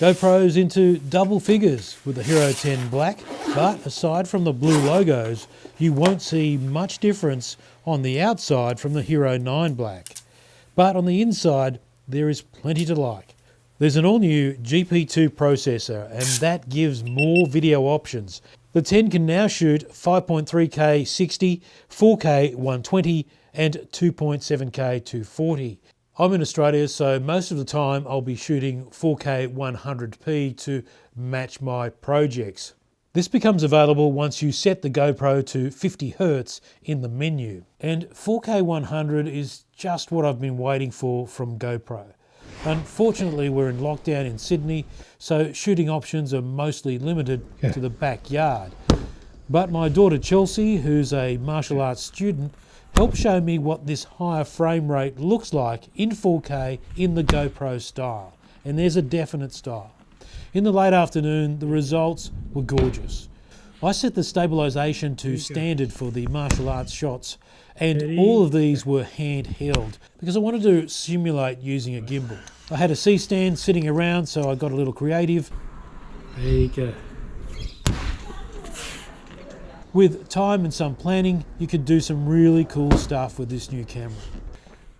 GoPro's into double figures with the Hero 10 Black, but aside from the blue logos, you won't see much difference on the outside from the Hero 9 Black. But on the inside, there is plenty to like. There's an all-new GP2 processor, and that gives more video options. The 10 can now shoot 5.3K 60, 4K 120, and 2.7K 240. I'm in Australia, so most of the time I'll be shooting 4K 100p to match my projects. This becomes available once you set the GoPro to 50Hz in the menu. And 4K 100 is just what I've been waiting for from GoPro. Unfortunately, we're in lockdown in Sydney, so shooting options are mostly limited to the backyard. But my daughter Chelsea, who's a martial arts student, helped show me what this higher frame rate looks like in 4K in the GoPro style. And there's a definite style. In the late afternoon, the results were gorgeous. I set the stabilisation to standard for the martial arts shots, and all of these were handheld because I wanted to simulate using a gimbal. I had a C-stand sitting around, so I got a little creative. There you go. With time and some planning, you could do some really cool stuff with this new camera.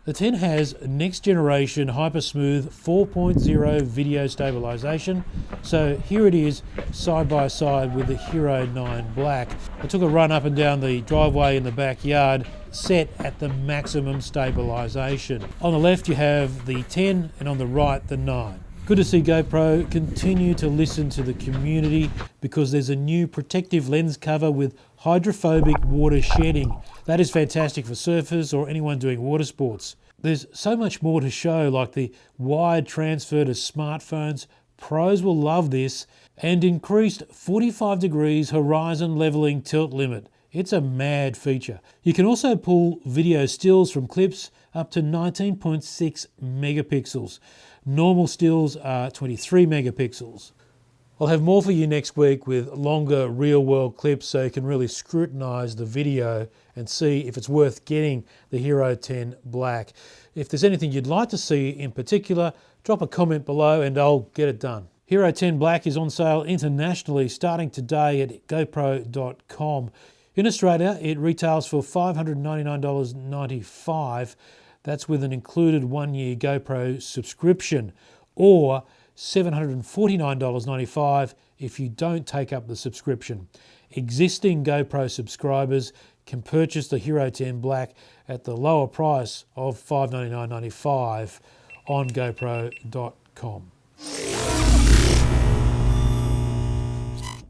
The 10 has next generation HyperSmooth 4.0 video stabilisation. So here it is side by side with the Hero 9 Black. I took a run up and down the driveway in the backyard, set at the maximum stabilisation. On the left you have the 10 and on the right the 9. Good to see GoPro continue to listen to the community because there's a new protective lens cover with hydrophobic water shedding. That is fantastic for surfers or anyone doing water sports. There's so much more to show, like the wide transfer to smartphones. Pros will love this, and increased 45 degrees horizon leveling tilt limit. It's a mad feature. You can also pull video stills from clips up to 19.6 megapixels. Normal stills are 23 megapixels. I'll have more for you next week with longer real-world clips so you can really scrutinise the video and see if it's worth getting the Hero 10 Black. If there's anything you'd like to see in particular, drop a comment below and I'll get it done. Hero 10 Black is on sale internationally starting today at GoPro.com. In Australia, it retails for $599.95. That's with an included 1-year GoPro subscription, or $749.95 if you don't take up the subscription. Existing GoPro subscribers can purchase the Hero 10 Black at the lower price of $599.95 on GoPro.com.